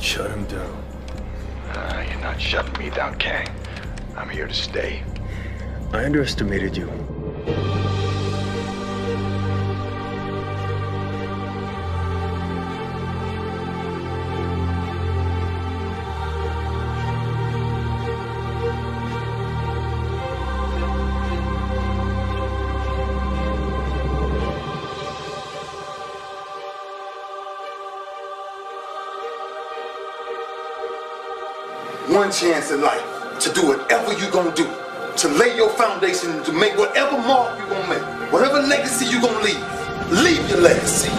Shut him down. You're not shutting me down, Kang. I'm here to stay. I underestimated you. One chance in life to do whatever you're gonna do, to lay your foundation, to make whatever mark you're gonna make, whatever legacy you're gonna leave your legacy.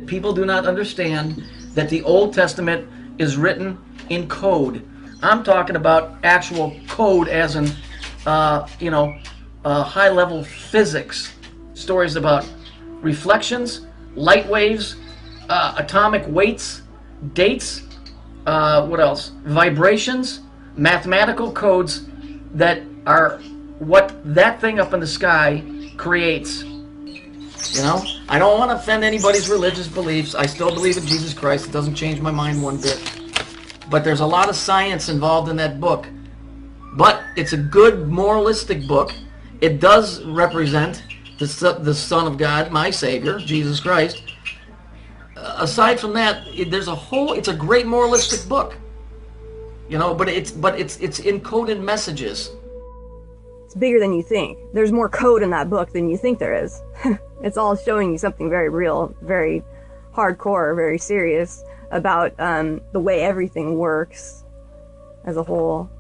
People do not understand that the Old Testament is written in code. I'm talking about actual code as in, high-level physics. Stories about reflections, light waves, atomic weights, dates, what else? Vibrations, mathematical codes that are what that thing up in the sky creates. You know, I don't want to offend anybody's religious beliefs. I still believe in Jesus Christ. It doesn't change my mind one bit. But there's a lot of science involved in that book. But it's a good moralistic book. It does represent the Son of God, my Savior, Jesus Christ. Aside from that, it's a great moralistic book. You know, but it's encoded messages. It's bigger than you think. There's more code in that book than you think there is. It's all showing you something very real, very hardcore, very serious about the way everything works as a whole.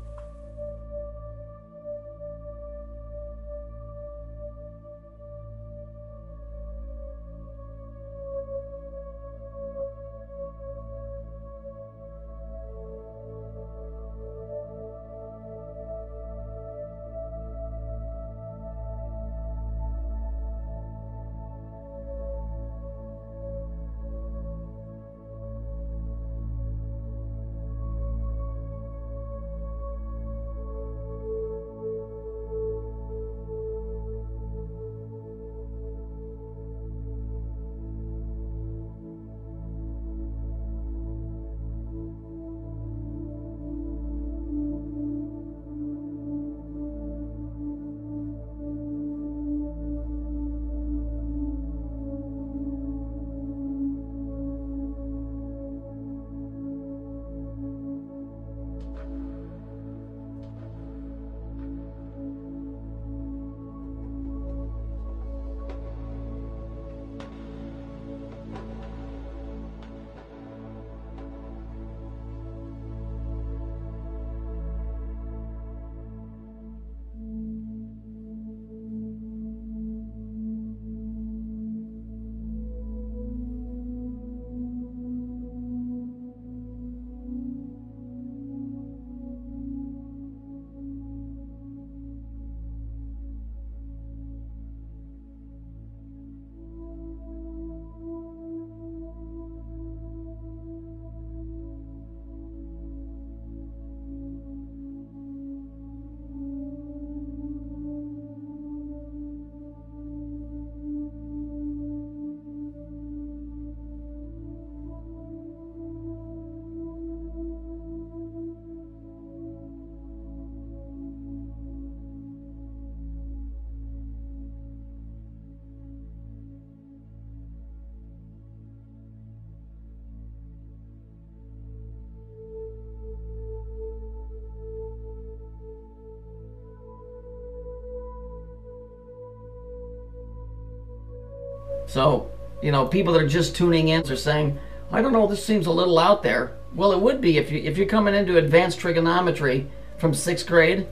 So, you know, people that are just tuning in are saying, I don't know, this seems a little out there. Well, it would be if you're coming into advanced trigonometry from 6th grade,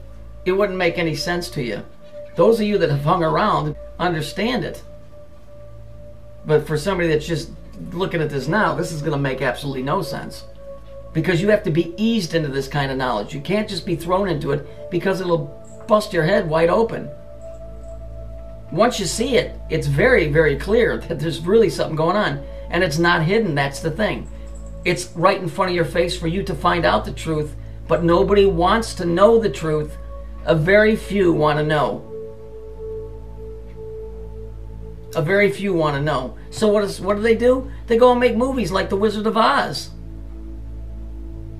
it wouldn't make any sense to you. Those of you that have hung around understand it. But for somebody that's just looking at this now, this is going to make absolutely no sense. Because you have to be eased into this kind of knowledge. You can't just be thrown into it because it'll bust your head wide open. Once you see it, it's very, very clear that there's really something going on. And it's not hidden, that's the thing. It's right in front of your face for you to find out the truth, but nobody wants to know the truth. A very few want to know. A very few want to know. So what do? They go and make movies like The Wizard of Oz.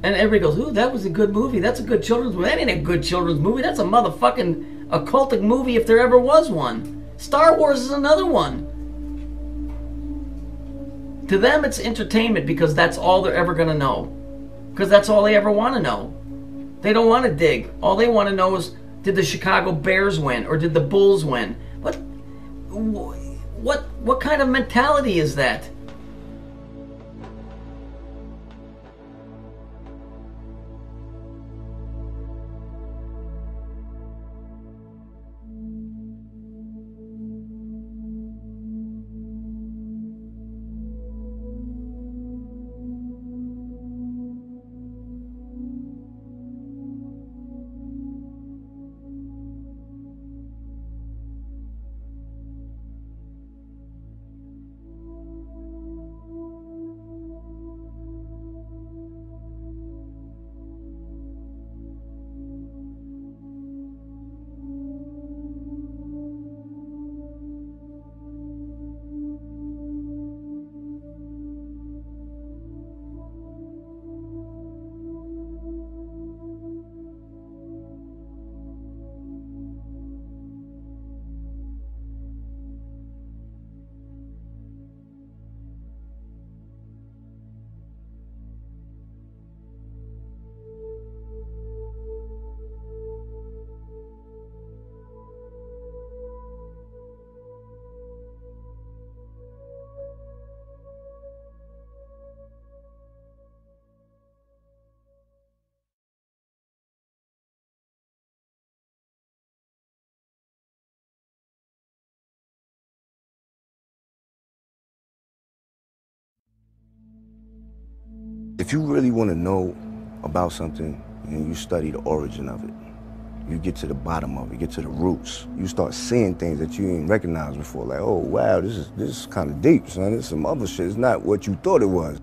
And everybody goes, ooh, that was a good movie. That's a good children's movie. That ain't a good children's movie. That's a motherfucking occultic movie if there ever was one. Star Wars is another one. To them, it's entertainment because that's all they're ever going to know. Because that's all they ever want to know. They don't want to dig. All they want to know is, did the Chicago Bears win or did the Bulls win? What kind of mentality is that? If you really want to know about something and you study the origin of it, you get to the bottom of it, get to the roots. You start seeing things that you didn't recognize before. Like, oh, wow, this is kind of deep, son. This is some other shit. It's not what you thought it was.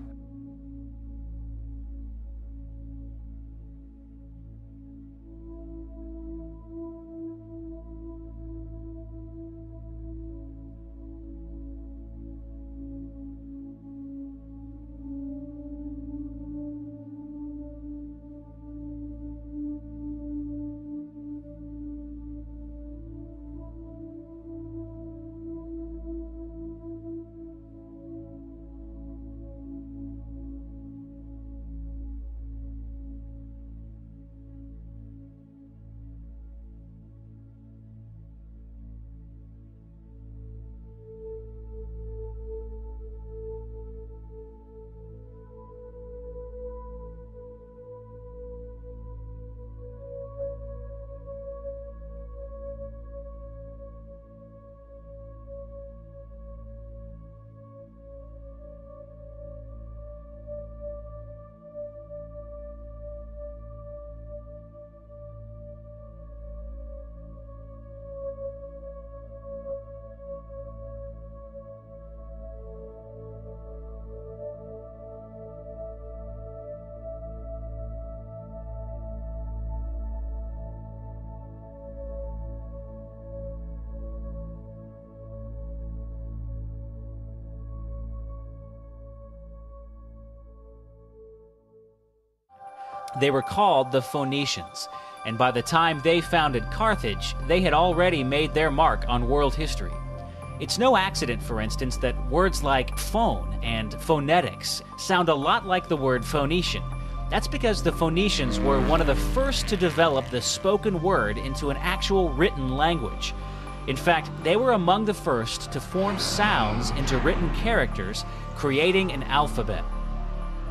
They were called the Phoenicians, and by the time they founded Carthage, they had already made their mark on world history. It's no accident, for instance, that words like phone and phonetics sound a lot like the word Phoenician. That's because the Phoenicians were one of the first to develop the spoken word into an actual written language. In fact, they were among the first to form sounds into written characters, creating an alphabet.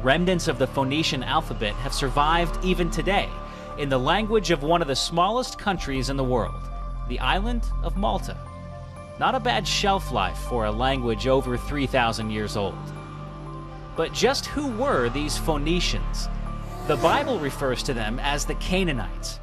Remnants of the Phoenician alphabet have survived even today in the language of one of the smallest countries in the world, the island of Malta. Not a bad shelf life for a language over 3,000 years old. But just who were these Phoenicians? The Bible refers to them as the Canaanites.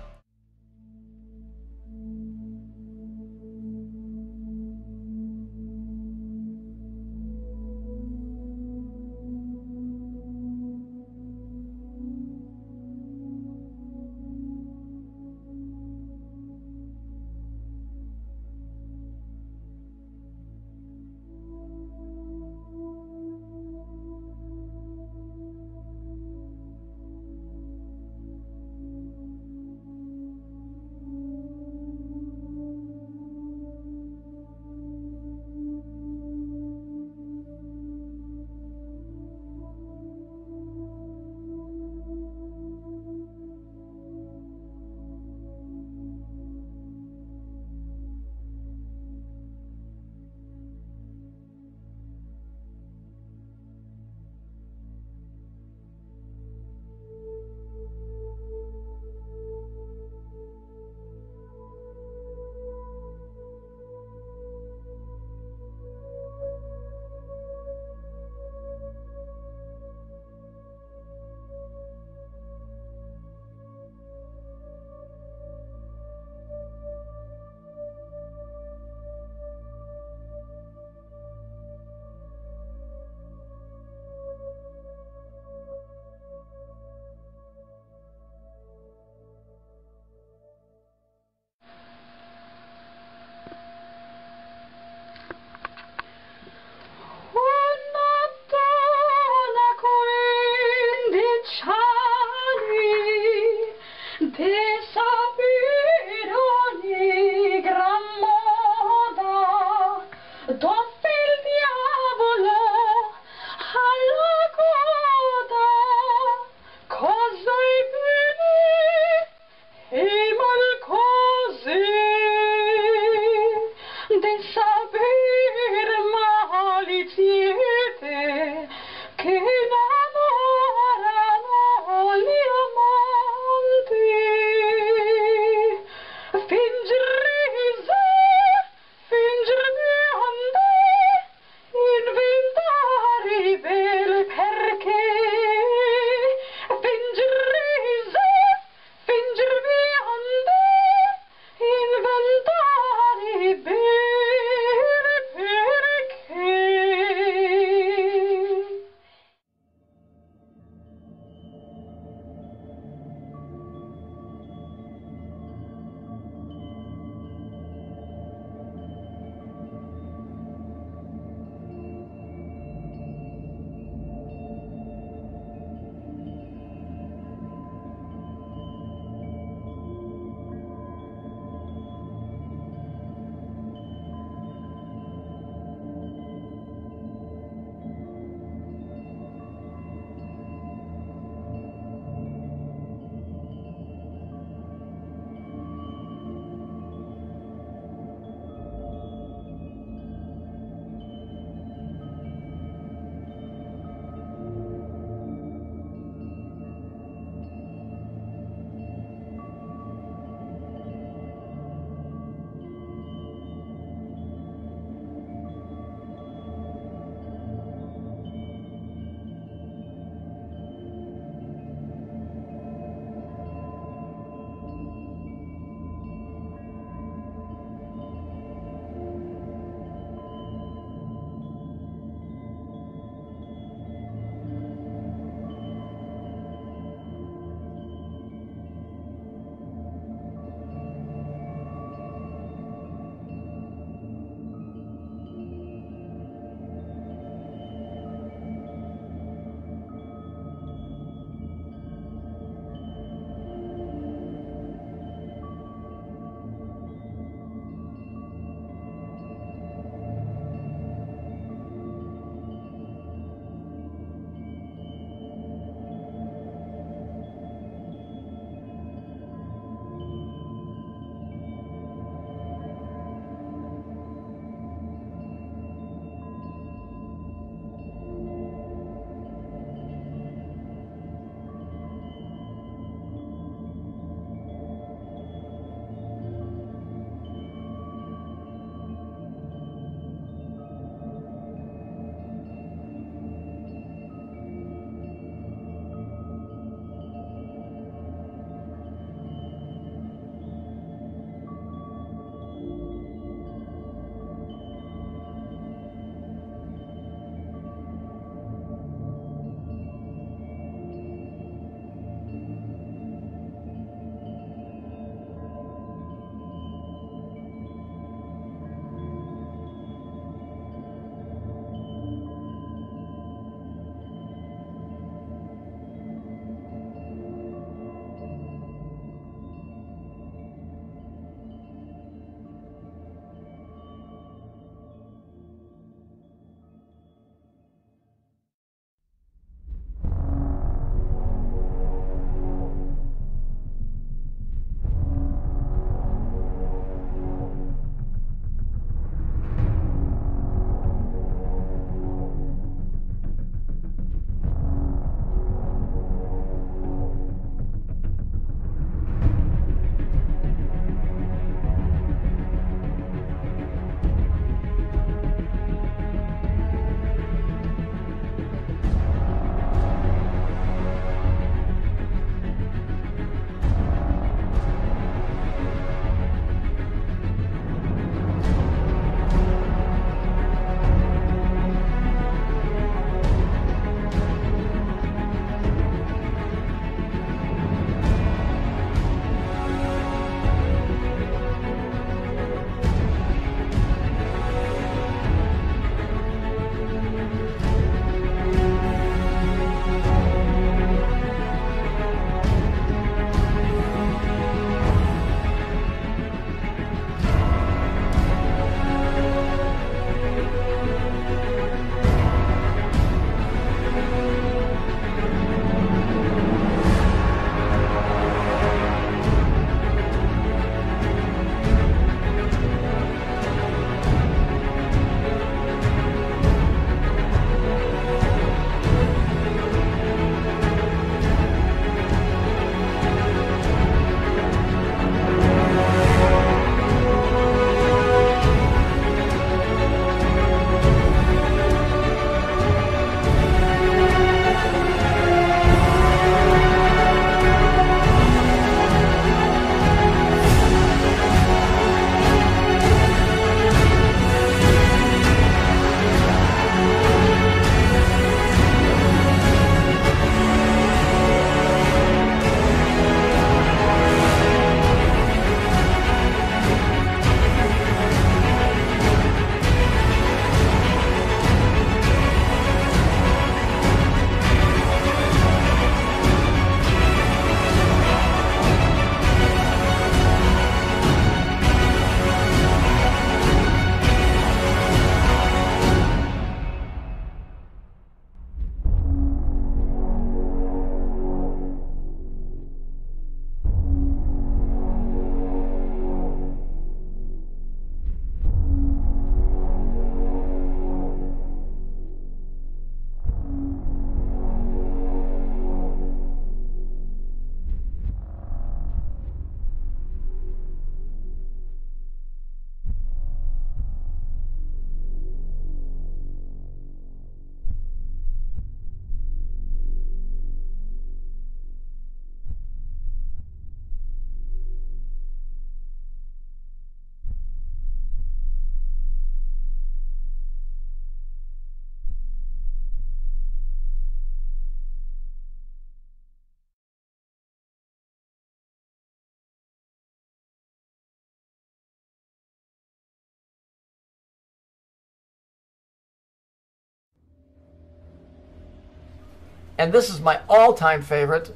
And this is my all-time favorite.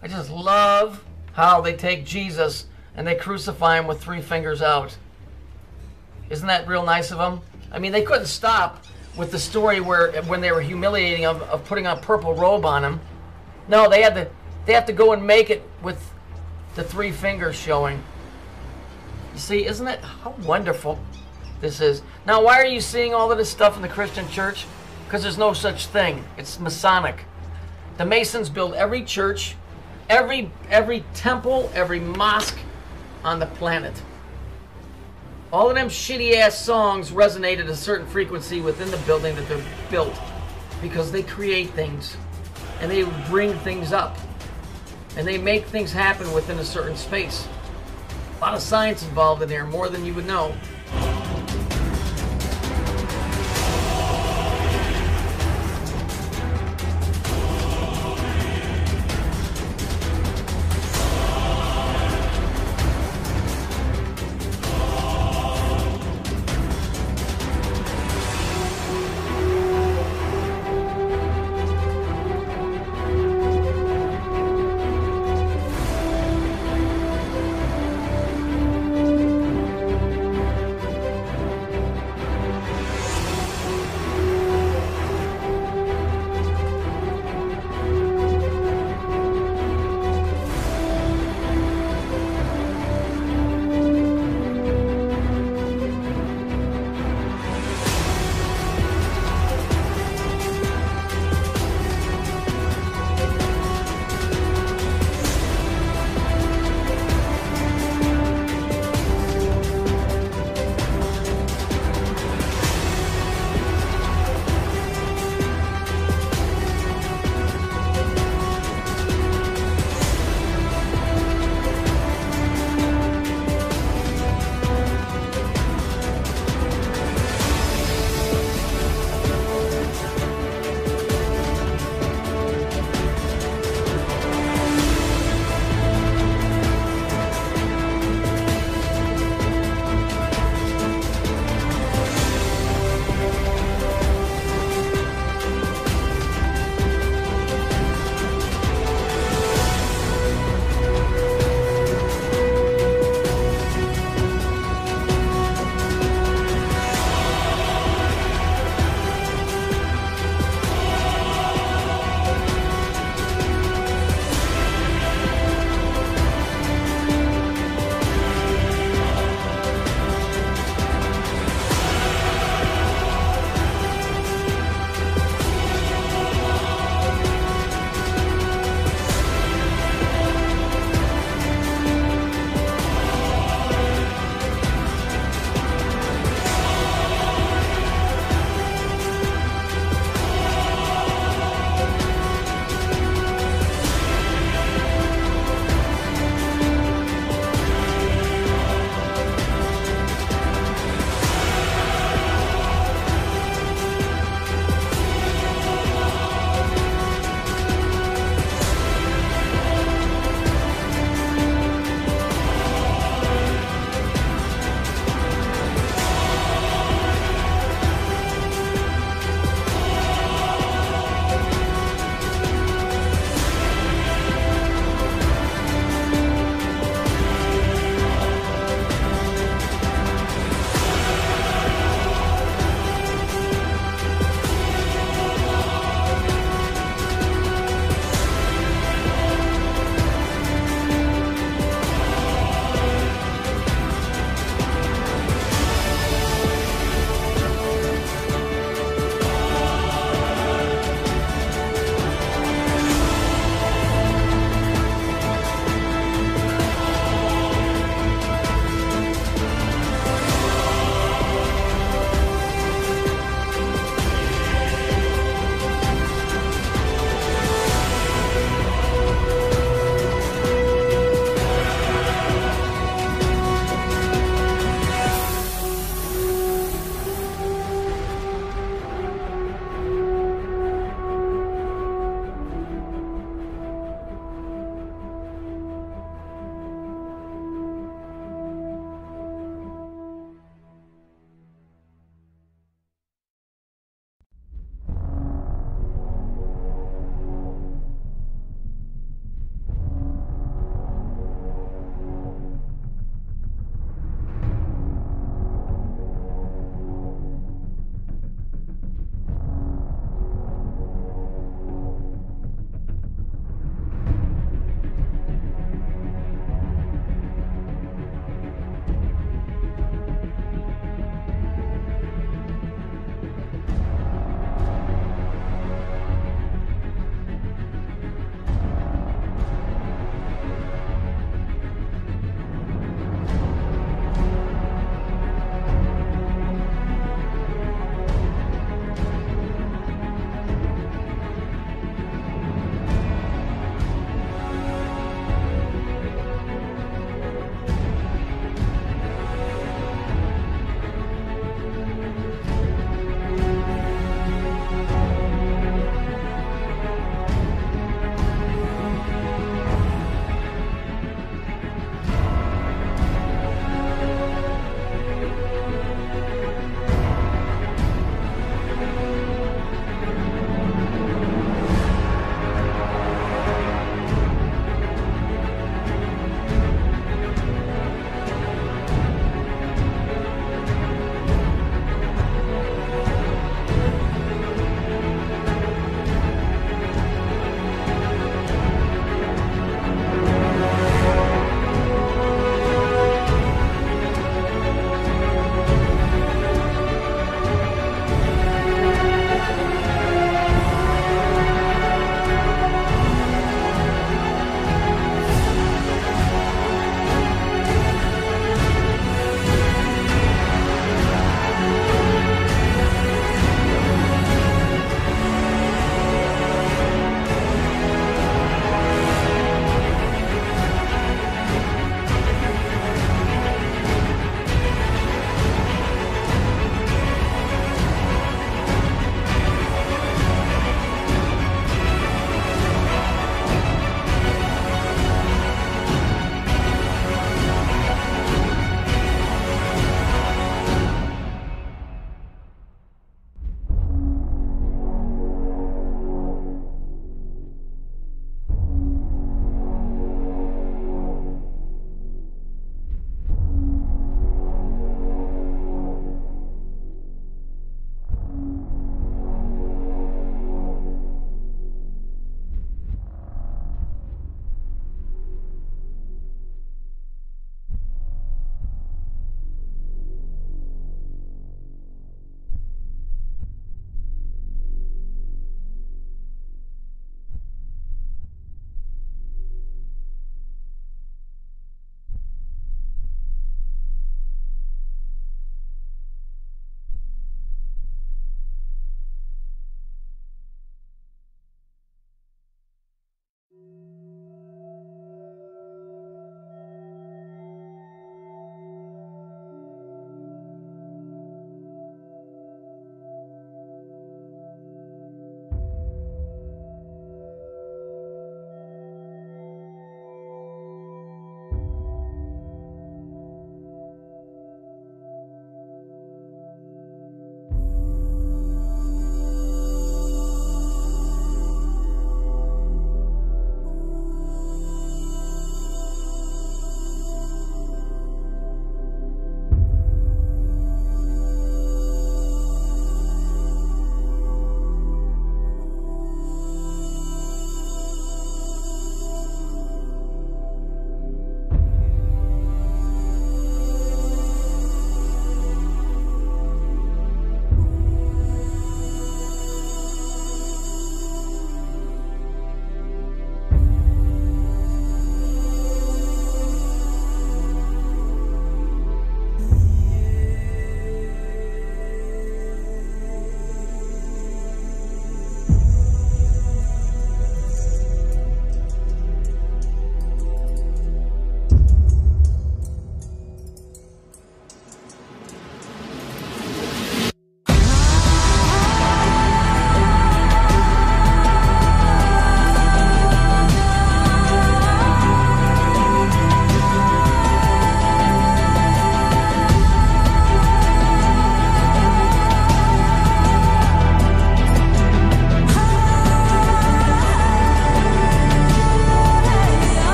I just love how they take Jesus and they crucify him with 3 fingers out. Isn't that real nice of them? I mean, they couldn't stop with the story where when they were humiliating him of putting a purple robe on him. No, they have to go and make it with the 3 fingers showing. You see, isn't it how wonderful this is? Now, why are you seeing all of this stuff in the Christian church? Because there's no such thing. It's Masonic. The Masons build every church, every temple, every mosque on the planet. All of them shitty-ass songs resonate at a certain frequency within the building that they're built because they create things and they bring things up and they make things happen within a certain space. A lot of science involved in there, more than you would know.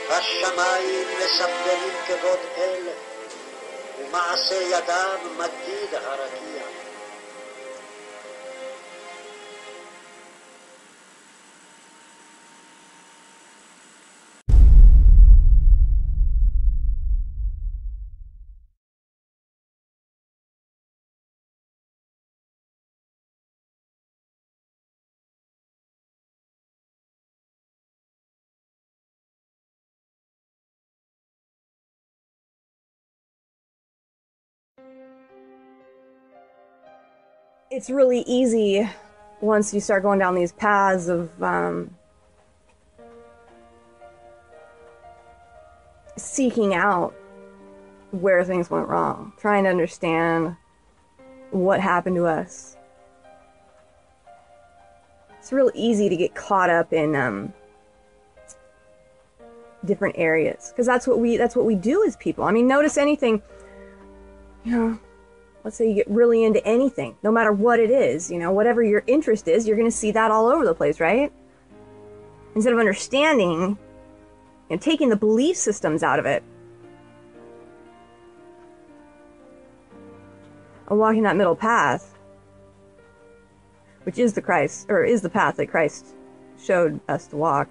השמיים מספרים כבוד אל, ומעשה ידיו מדיד הרקיע. It's really easy once you start going down these paths of seeking out where things went wrong, trying to understand what happened to us. It's real easy to get caught up in different areas, because that's what we do as people. I mean, notice anything, you know. Let's say you get really into anything, no matter what it is, you know, whatever your interest is, you're going to see that all over the place, right? Instead of understanding and taking the belief systems out of it, and walking that middle path, which is the Christ, or is the path that Christ showed us to walk.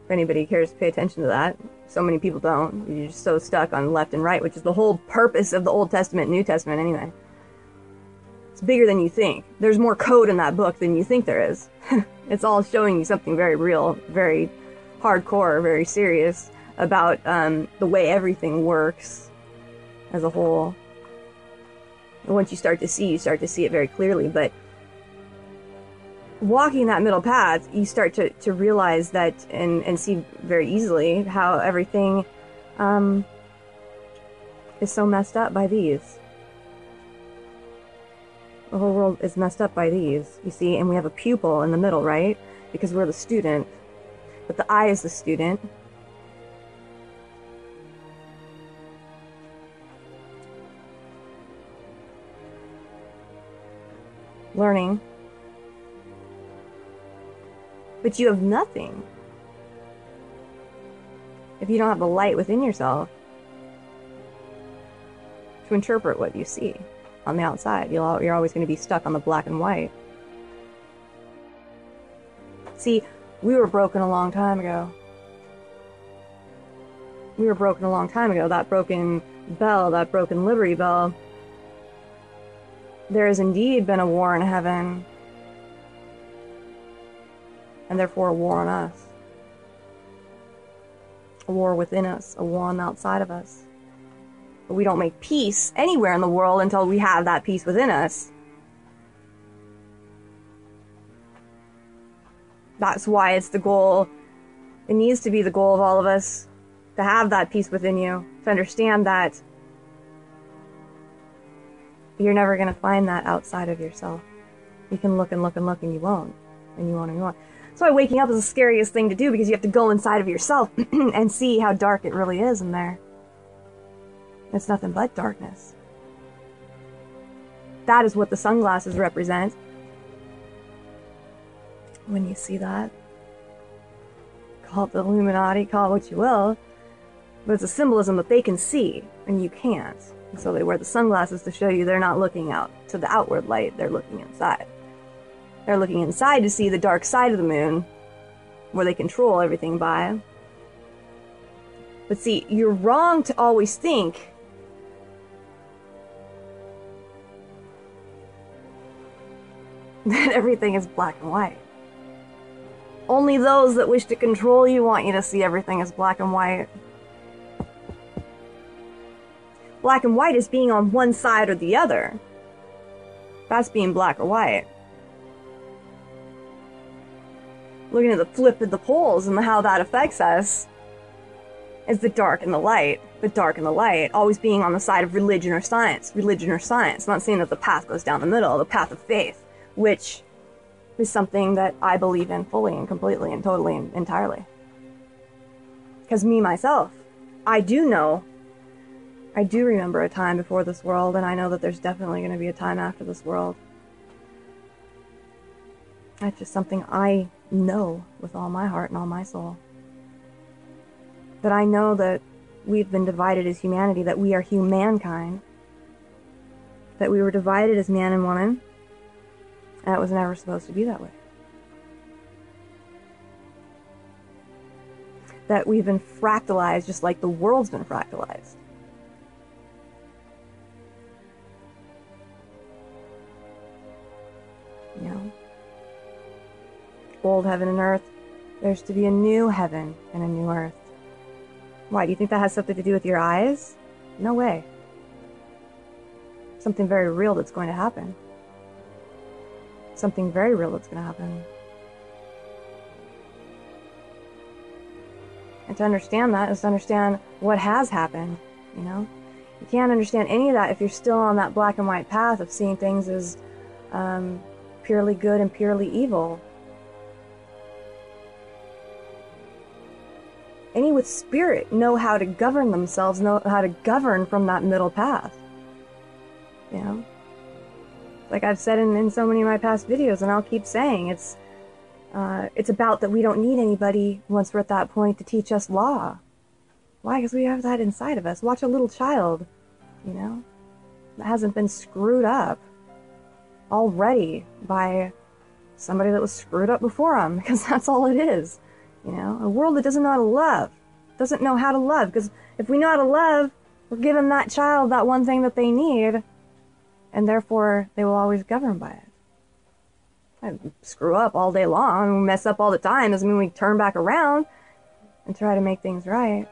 If anybody cares to pay attention to that. So many people don't. You're just so stuck on left and right, which is the whole purpose of the Old Testament and New Testament anyway. It's bigger than you think. There's more code in that book than you think there is. It's all showing you something very real, very hardcore, very serious about the way everything works as a whole. And once you start to see it very clearly. But walking that middle path, you start to realize that and see very easily how everything is so messed up by these. The whole world is messed up by these, you see, and we have a pupil in the middle, right? Because we're the student, but the I is the student. Learning. But you have nothing if you don't have the light within yourself to interpret what you see on the outside. You're always going to be stuck on the black and white. See, we were broken a long time ago. We were broken a long time ago. That broken bell, that broken Liberty Bell. There has indeed been a war in heaven, and therefore a war on us. A war within us, a war on the outside of us. But we don't make peace anywhere in the world until we have that peace within us. That's why it's the goal, it needs to be the goal of all of us, to have that peace within you, to understand that you're never going to find that outside of yourself. You can look and look and look and you won't. And you won't and you won't. That's why waking up is the scariest thing to do, because you have to go inside of yourself and see how dark it really is in there. It's nothing but darkness. That is what the sunglasses represent. When you see that, call it the Illuminati, call it what you will, but it's a symbolism that they can see and you can't. And so they wear the sunglasses to show you they're not looking out to the outward light, they're looking inside. They're looking inside to see the dark side of the moon, where they control everything by. But see, you're wrong to always think that everything is black and white. Only those that wish to control you want you to see everything as black and white. Black and white is being on one side or the other. That's being black or white. Looking at the flip of the poles and how that affects us is the dark and the light. The dark and the light always being on the side of religion or science. Religion or science. I'm not saying that the path goes down the middle, the path of faith, which is something that I believe in fully and completely and totally and entirely. Because me, myself, I do remember a time before this world, and I know that there's definitely going to be a time after this world. That's just something I know with all my heart and all my soul. That I know that we've been divided as humanity, that we are humankind, that we were divided as man and woman, and it was never supposed to be that way. That we've been fractalized just like the world's been fractalized. You know? Old heaven and earth, there's to be a new heaven and a new earth. Why, do you think that has something to do with your eyes? No way. Something very real that's going to happen. Something very real that's going to happen. And to understand that is to understand what has happened, you know? You can't understand any of that if you're still on that black and white path of seeing things as purely good and purely evil. Any with spirit know how to govern themselves, know how to govern from that middle path. You know? Like I've said in so many of my past videos, and I'll keep saying, it's about that we don't need anybody once we're at that point to teach us law. Why? Because we have that inside of us. Watch a little child, you know, that hasn't been screwed up already by somebody that was screwed up before them, because that's all it is. You know, a world that doesn't know how to love, doesn't know how to love, because if we know how to love, we're giving that child that one thing that they need, and therefore they will always govern by it. I screw up all day long, we mess up all the time, doesn't mean we turn back around and try to make things right.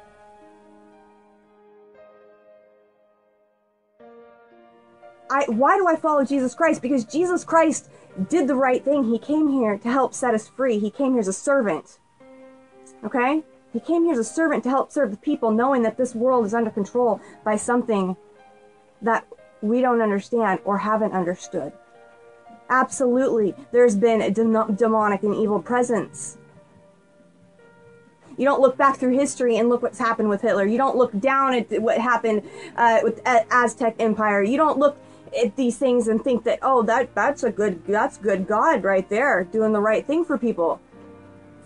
Why do I follow Jesus Christ? Because Jesus Christ did the right thing. He came here to help set us free. He came here as a servant. Okay? He came here as a servant to help serve the people, knowing that this world is under control by something that we don't understand or haven't understood. Absolutely, there's been a demonic and evil presence. You don't look back through history and look what's happened with Hitler. You don't look down at what happened with Aztec Empire. You don't look at these things and think that, oh, that's good God right there doing the right thing for people.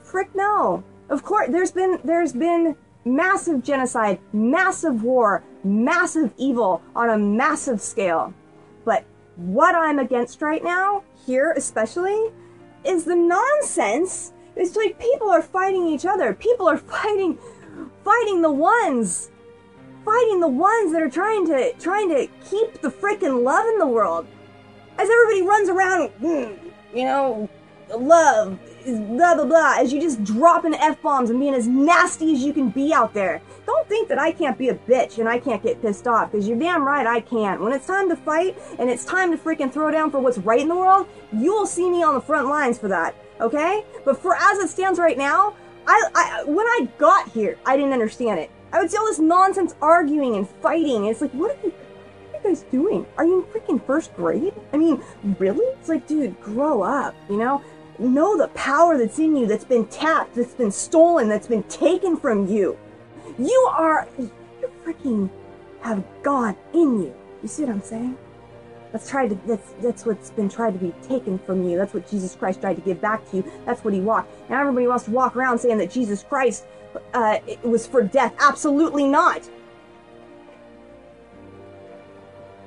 Frick no. Of course, there's been massive genocide, massive war, massive evil on a massive scale. But what I'm against right now, here especially, is the nonsense. It's like people are fighting each other. People are fighting the ones that are trying to keep the frickin' love in the world. As everybody runs around, you know, love, blah, blah, blah, as you just dropping F-bombs and being as nasty as you can be out there. Don't think that I can't be a bitch and I can't get pissed off, because you're damn right I can. When it's time to fight and it's time to freaking throw down for what's right in the world, you will see me on the front lines for that, okay? But for as it stands right now, when I got here, I didn't understand it. I would see all this nonsense arguing and fighting, and it's like, what are you guys doing? Are you in freaking first grade? I mean, really? It's like, dude, grow up, you know? Know the power that's in you, that's been tapped, that's been stolen, that's been taken from you. You freaking have God in you. You see what I'm saying? That's what's been tried to be taken from you. That's what Jesus Christ tried to give back to you. That's what he walked. Now everybody wants to walk around saying that Jesus Christ it was for death. Absolutely not.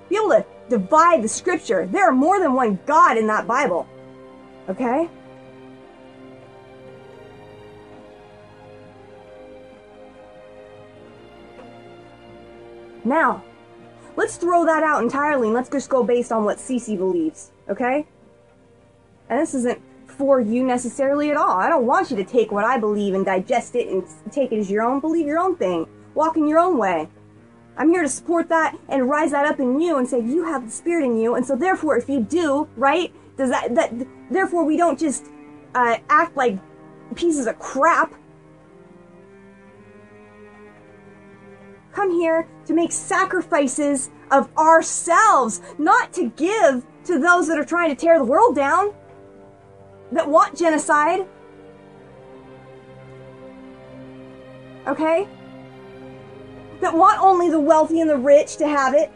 Be able to divide the scripture. There are more than one God in that Bible. Okay? Now, let's throw that out entirely and let's just go based on what Cece believes, okay? And this isn't for you necessarily at all. I don't want you to take what I believe and digest it and take it as your own. Believe your own thing. Walk in your own way. I'm here to support that and rise that up in you and say you have the Spirit in you, and so therefore if you do, right, therefore we don't just act like pieces of crap. Come here to make sacrifices of ourselves, not to give to those that are trying to tear the world down, that want genocide. Okay? That want only the wealthy and the rich to have it.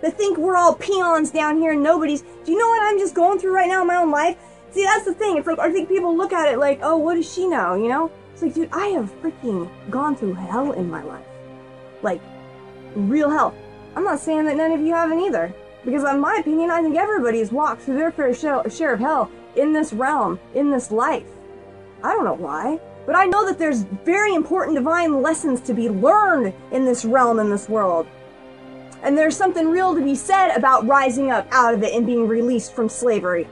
That think we're all peons down here and nobody's. Do you know what I'm just going through right now in my own life? See, that's the thing. It's like, I think people look at it like, oh, what does she know, you know? It's like, dude, I have freaking gone through hell in my life. Like, real hell. I'm not saying that none of you haven't either. Because in my opinion, I think everybody has walked through their fair share of hell in this realm, in this life. I don't know why, but I know that there's very important divine lessons to be learned in this realm, in this world. And there's something real to be said about rising up out of it and being released from slavery.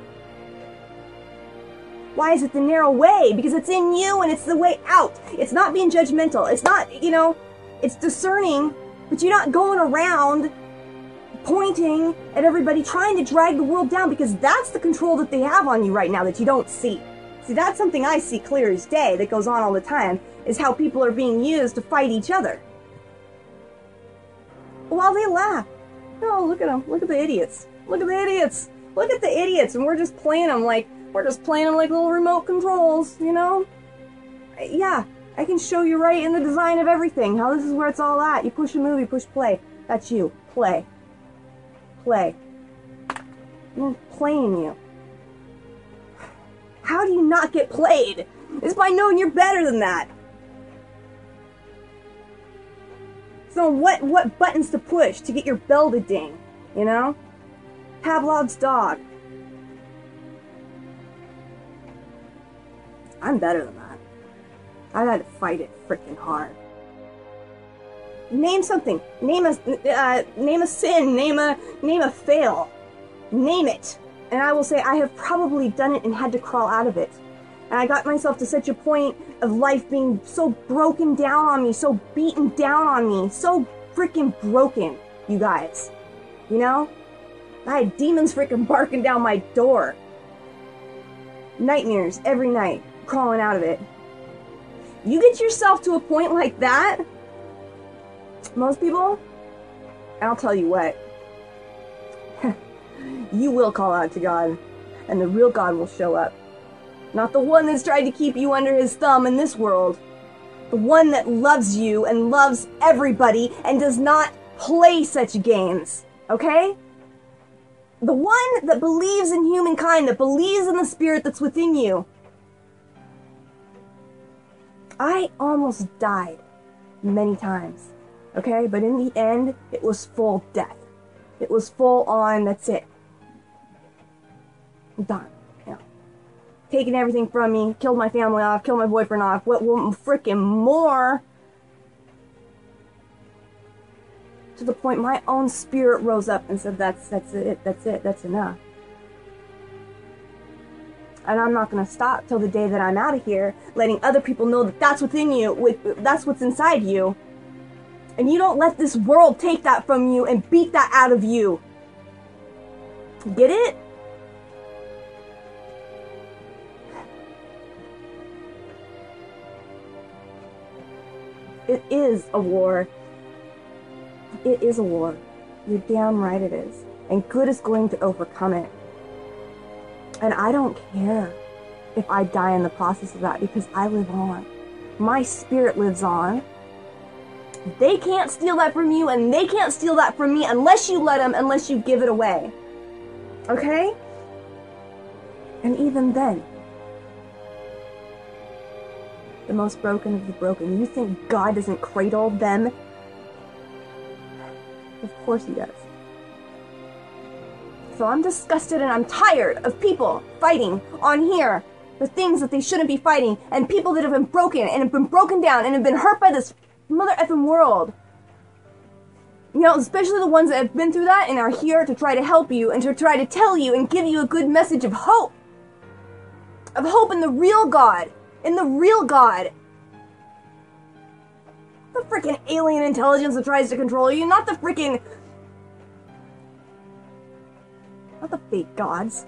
Why is it the narrow way? Because it's in you and it's the way out. It's not being judgmental. It's not, you know, it's discerning, but you're not going around pointing at everybody trying to drag the world down, because that's the control that they have on you right now that you don't see. See, that's something I see clear as day that goes on all the time, is how people are being used to fight each other. While they laugh. No, look at them. Look at the idiots. Look at the idiots. Look at the idiots. And we're just playing them like little remote controls, you know? Yeah, I can show you right in the design of everything how this is where it's all at. You push a move, you push play. That's you. Play. Play. I'm playing you. How do you not get played? It's by knowing you're better than that. So what buttons to push to get your bell to ding, you know? Pavlov's dog. I'm better than that. I've had to fight it freaking hard. Name something. Name a sin. Name a fail. Name it. And I will say I have probably done it and had to crawl out of it. And I got myself to such a point of life being so broken down on me, so beaten down on me, so freaking broken, you guys. You know? I had demons freaking barking down my door. Nightmares every night, crawling out of it. You get yourself to a point like that, most people, and I'll tell you what, you will call out to God, and the real God will show up. Not the one that's tried to keep you under his thumb in this world. The one that loves you and loves everybody and does not play such games. Okay? The one that believes in humankind, that believes in the spirit that's within you. I almost died many times. Okay? But in the end, it was full death. It was full on, that's it. I'm done. Taking everything from me, killed my family off, killed my boyfriend off, what freaking more? To the point my own spirit rose up and said, that's enough. And I'm not going to stop till the day that I'm out of here, letting other people know that that's within you, that's what's inside you. And you don't let this world take that from you and beat that out of you. Get it? It is a war. It is a war. You're damn right it is. And good is going to overcome it. And I don't care if I die in the process of that, because I live on. My spirit lives on. They can't steal that from you, and they can't steal that from me unless you let them, unless you give it away. Okay? And even then, the most broken of the broken. You think God doesn't cradle them? Of course he does. So I'm disgusted and I'm tired of people fighting on here the things that they shouldn't be fighting, and people that have been broken and have been broken down and have been hurt by this mother effing world. You know, especially the ones that have been through that and are here to try to help you and to try to tell you and give you a good message of hope. Of hope in the real God. In the real God. The freaking alien intelligence that tries to control you, not the freaking... not the fake gods.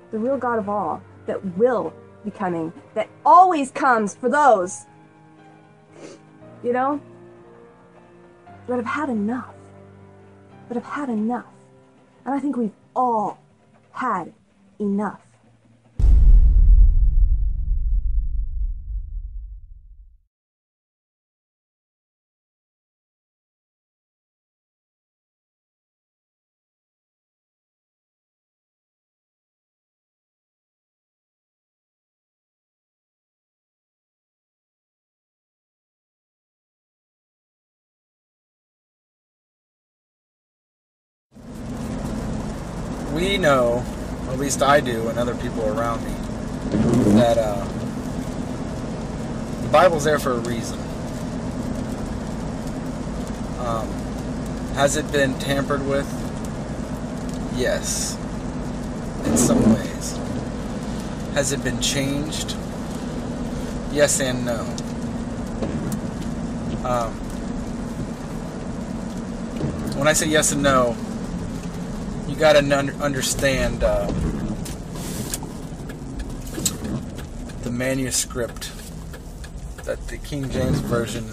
The real God of all, that will be coming, that always comes for those, you know, that have had enough. That have had enough. And I think we've all had enough. we know, or at least I do, and other people around me, that the Bible's there for a reason. Has it been tampered with? Yes, in some ways. Has it been changed? Yes and no. When I say yes and no, you got to understand the manuscript that the King James Version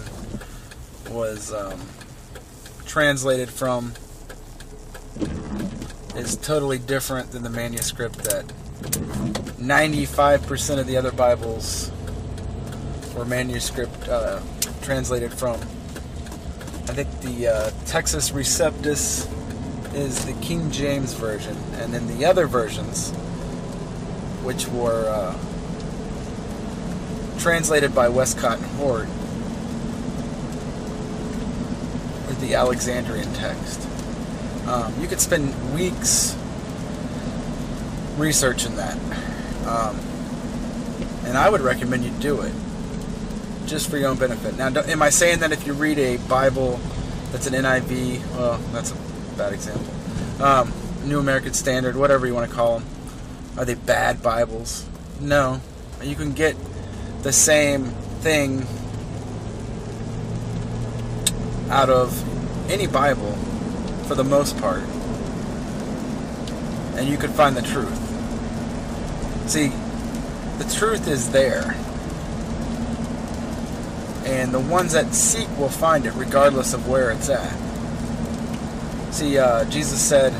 was translated from is totally different than the manuscript that 95% of the other Bibles were translated from. I think the Texas Receptus is the King James Version, and then the other versions, which were translated by Westcott and Hort, is the Alexandrian text. You could spend weeks researching that, and I would recommend you do it just for your own benefit. Now, am I saying that if you read a Bible that's an NIV, well, that's a bad example, New American Standard, whatever you want to call them, are they bad Bibles? No. You can get the same thing out of any Bible for the most part, and you could find the truth. See, the truth is there, and the ones that seek will find it regardless of where it's at. See, Jesus said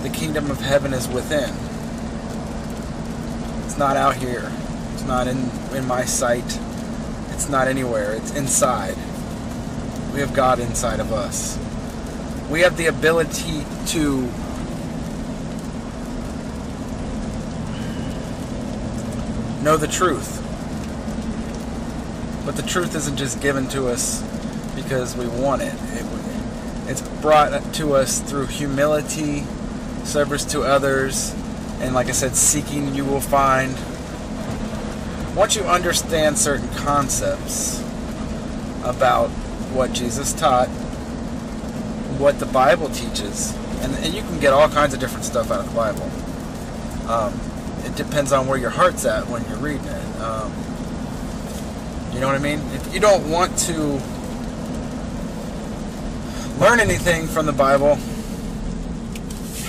the kingdom of heaven is within. It's not out here. It's not in my sight. It's not anywhere. It's inside. We have God inside of us. We have the ability to know the truth. But the truth isn't just given to us because we want it. It's brought to us through humility, service to others, and like I said, seeking you will find. Once you understand certain concepts about what Jesus taught, what the Bible teaches, and you can get all kinds of different stuff out of the Bible. It depends on where your heart's at when you're reading it. You know what I mean? If you don't want to learn anything from the Bible,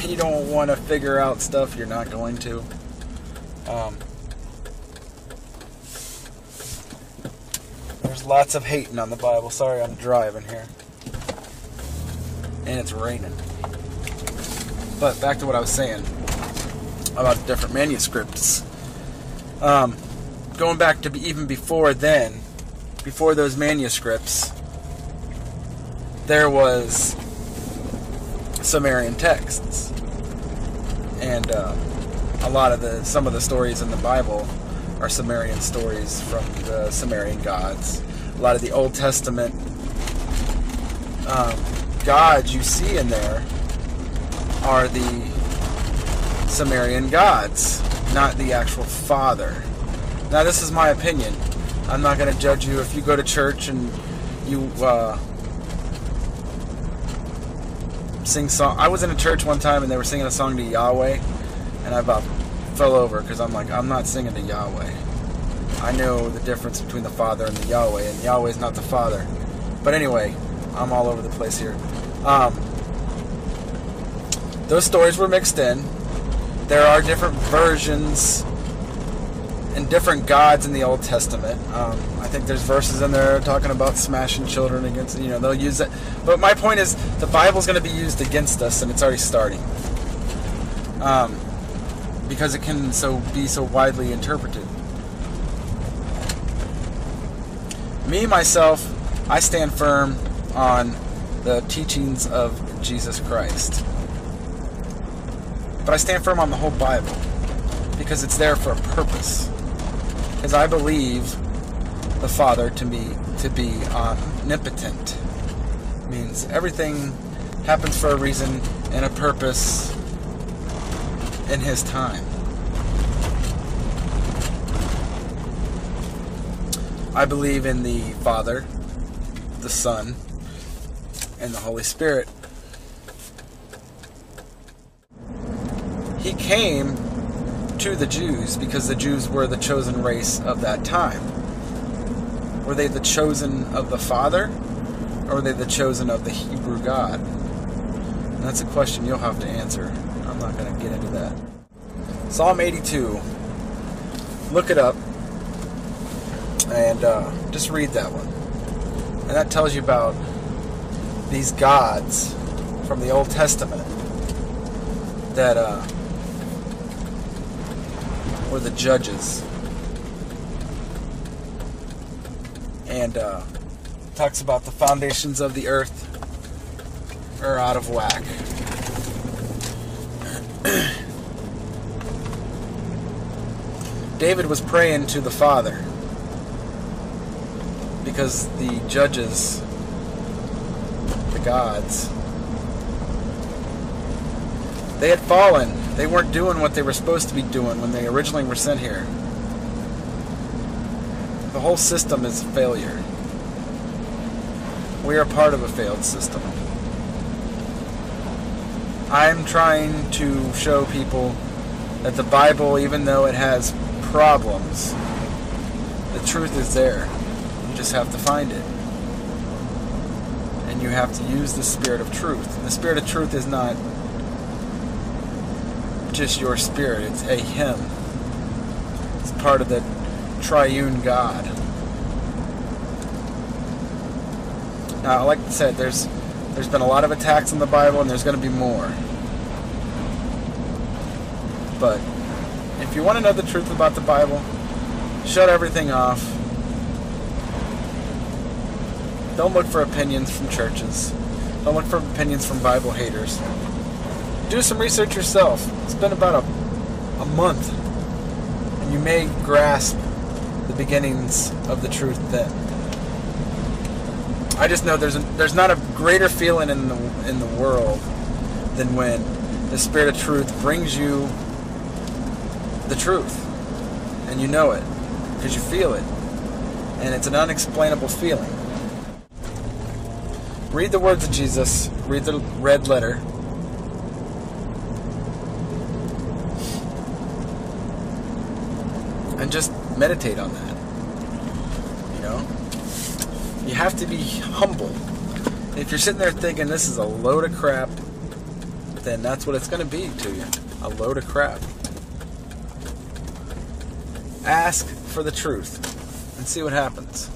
you don't want to figure out stuff, you're not going to. There's lots of hating on the Bible. Sorry, I'm driving here. And it's raining. But back to what I was saying about different manuscripts. Going back to even before then, before those manuscripts, there was Sumerian texts. And some of the stories in the Bible are Sumerian stories from the Sumerian gods. A lot of the Old Testament gods you see in there are the Sumerian gods, not the actual Father. Now, this is my opinion. I'm not going to judge you if you go to church and you sing song. I was in a church one time and they were singing a song to Yahweh, and I about fell over because I'm like, I'm not singing to Yahweh. I know the difference between the Father and the Yahweh, and Yahweh is not the Father. But anyway, I'm all over the place here. Those stories were mixed in. There are different versions and different gods in the Old Testament. I think there's verses in there talking about smashing children against, they'll use it. But my point is, the Bible's going to be used against us, and it's already starting. Because it can be so widely interpreted. Me, myself, I stand firm on the teachings of Jesus Christ. But I stand firm on the whole Bible because it's there for a purpose. Because I believe the Father to be omnipotent. It means everything happens for a reason and a purpose. in his time. I believe in the Father, the Son, and the Holy Spirit. He came to the Jews because the Jews were the chosen race of that time. Were they the chosen of the Father, or were they the chosen of the Hebrew God? And that's a question you'll have to answer. I'm not going to get into that. Psalm 82. Look it up and just read that one. And that tells you about these gods from the Old Testament that were the judges. And talks about the foundations of the earth are out of whack. David was praying to the Father because the judges, the gods, they had fallen. They weren't doing what they were supposed to be doing when they originally were sent here. The whole system is a failure. We are part of a failed system. I'm trying to show people that the Bible, even though it has problems, the truth is there. You just have to find it. And you have to use the Spirit of truth. And the Spirit of truth is not just your spirit, it's a Him. It's part of the triune God. Now, like I said, there's been a lot of attacks on the Bible, and there's going to be more. But if you want to know the truth about the Bible, shut everything off. Don't look for opinions from churches. Don't look for opinions from Bible haters. Do some research yourself. It's been about a month, and you may grasp the beginnings of the truth then. I just know there's not a greater feeling in the world than when the Spirit of truth brings you the truth, and you know it because you feel it, and it's an unexplainable feeling. Read the words of Jesus. Read the red letter. And just meditate on that. You know? You have to be humble. If you're sitting there thinking this is a load of crap, then that's what it's going to be to you. A load of crap. Ask for the truth and see what happens.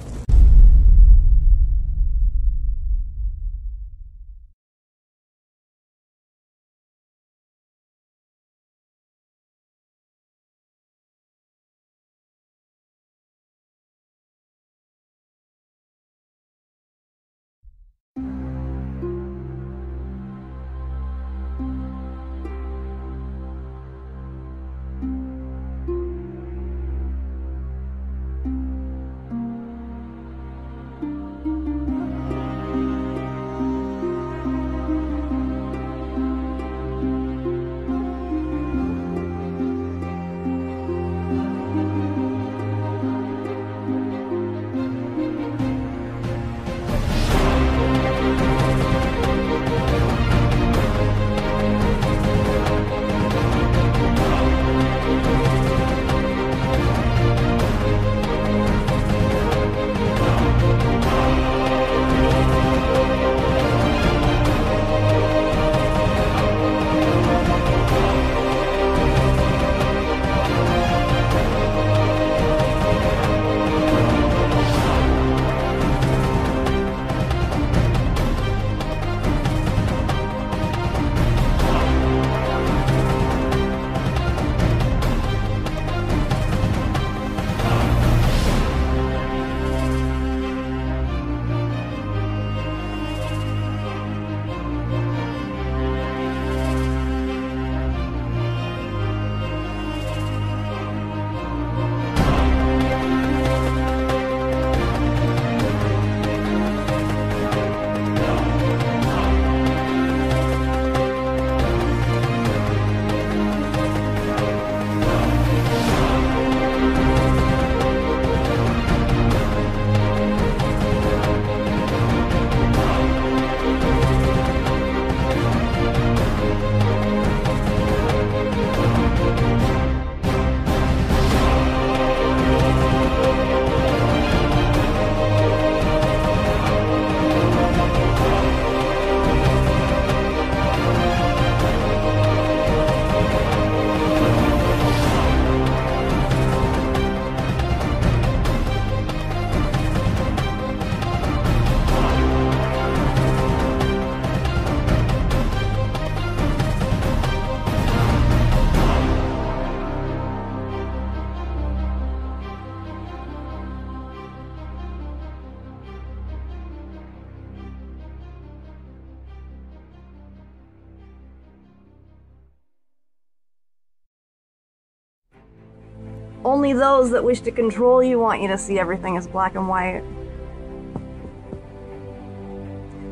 Only those that wish to control you want you to see everything as black and white.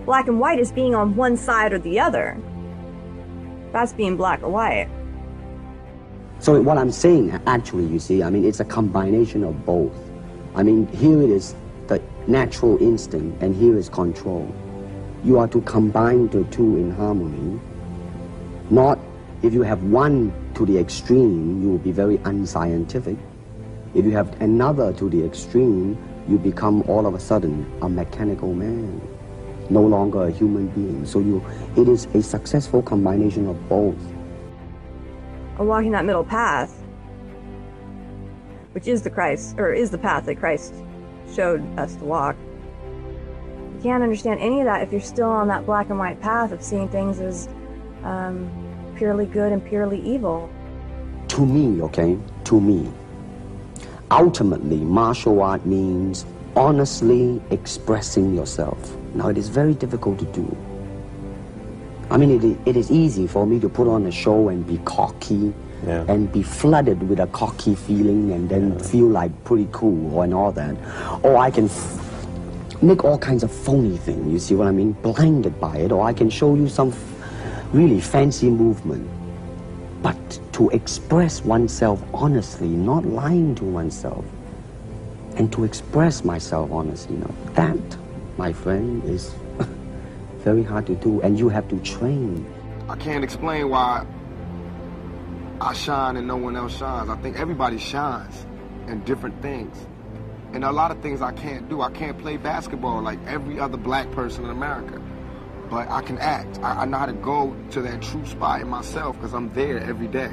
Black and white is being on one side or the other. That's being black or white. So what I'm saying, actually, you see, I mean, it's a combination of both. I mean, here it is the natural instinct, and here is control. You are to combine the two in harmony. Not, if you have one to the extreme, you will be very unscientific. If you have another to the extreme, you become all of a sudden a mechanical man, no longer a human being. So it is a successful combination of both. Or walking that middle path, which is the Christ, or is the path that Christ showed us to walk. You can't understand any of that if you're still on that black and white path of seeing things as purely good and purely evil. To me, okay, to me, ultimately, martial art means honestly expressing yourself. Now, it is very difficult to do. I mean, it is easy for me to put on a show and be cocky, and be flooded with a cocky feeling and then feel like pretty cool and all that. Or I can make all kinds of phony things, you see what I mean? Blinded by it. Or I can show you some really fancy movement. But to express oneself honestly, not lying to oneself, and to express myself honestly, now that, my friend, is very hard to do, and you have to train. I can't explain why I shine and no one else shines. I think everybody shines in different things. And a lot of things I can't do. I can't play basketball like every other black person in America. But I can act. I know how to go to that true spot in myself because I'm there every day.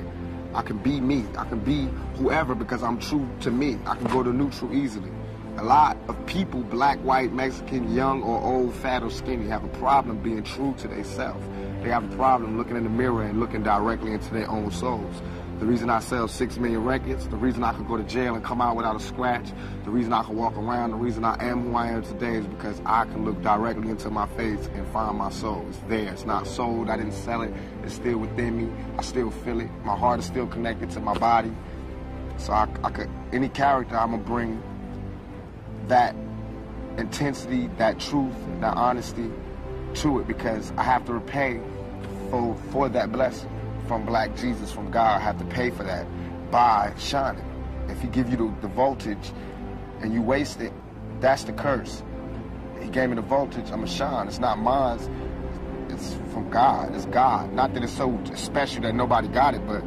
I can be me. I can be whoever because I'm true to me. I can go to neutral easily. A lot of people, black, white, Mexican, young or old, fat or skinny, have a problem being true to themselves. They have a problem looking in the mirror and looking directly into their own souls. The reason I sell 6 million records, the reason I could go to jail and come out without a scratch, the reason I can walk around, the reason I am who I am today is because I can look directly into my face and find my soul. It's there. It's not sold. I didn't sell it. It's still within me. I still feel it. My heart is still connected to my body. So I could, any character, I'm going to bring that intensity, that truth, that honesty to it because I have to repay for that blessing from Black Jesus, from God. I have to pay for that by shining. If he give you the voltage and you waste it, that's the curse. He gave me the voltage, I'm going to shine. It's not mine, it's from God. It's God. Not that it's so special that nobody got it, but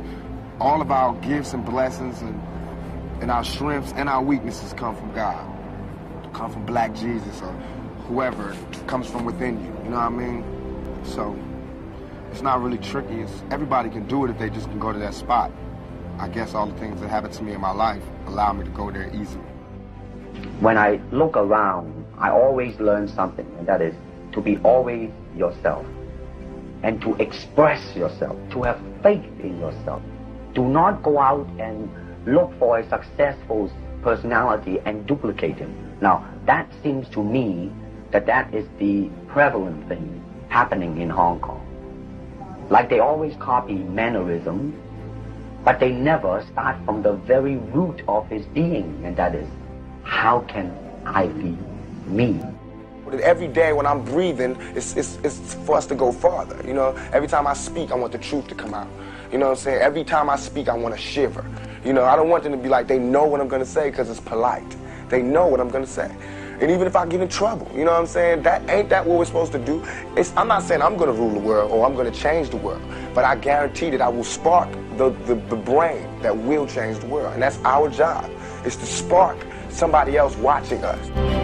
all of our gifts and blessings and our strengths and our weaknesses come from God. Come from Black Jesus or whoever comes from within you, you know what I mean? So it's not really tricky. Everybody can do it if they just can go to that spot. I guess all the things that happened to me in my life allow me to go there easily. When I look around, I always learn something, and that is to be always yourself and to express yourself, to have faith in yourself. Do not go out and look for a successful personality and duplicate him. Now, that seems to me that is the prevalent thing happening in Hong Kong. Like they always copy mannerism, but they never start from the very root of his being, and that is, how can I be me? Every day when I'm breathing, it's for us to go farther, you know? Every time I speak, I want the truth to come out. You know what I'm saying? Every time I speak, I want to shiver. You know, I don't want them to be like, they know what I'm going to say because it's polite. They know what I'm going to say. And even if I get in trouble, you know what I'm saying? Ain't that what we're supposed to do? I'm not saying I'm going to rule the world or I'm going to change the world, but I guarantee that I will spark the brain that will change the world. And that's our job, is to spark somebody else watching us.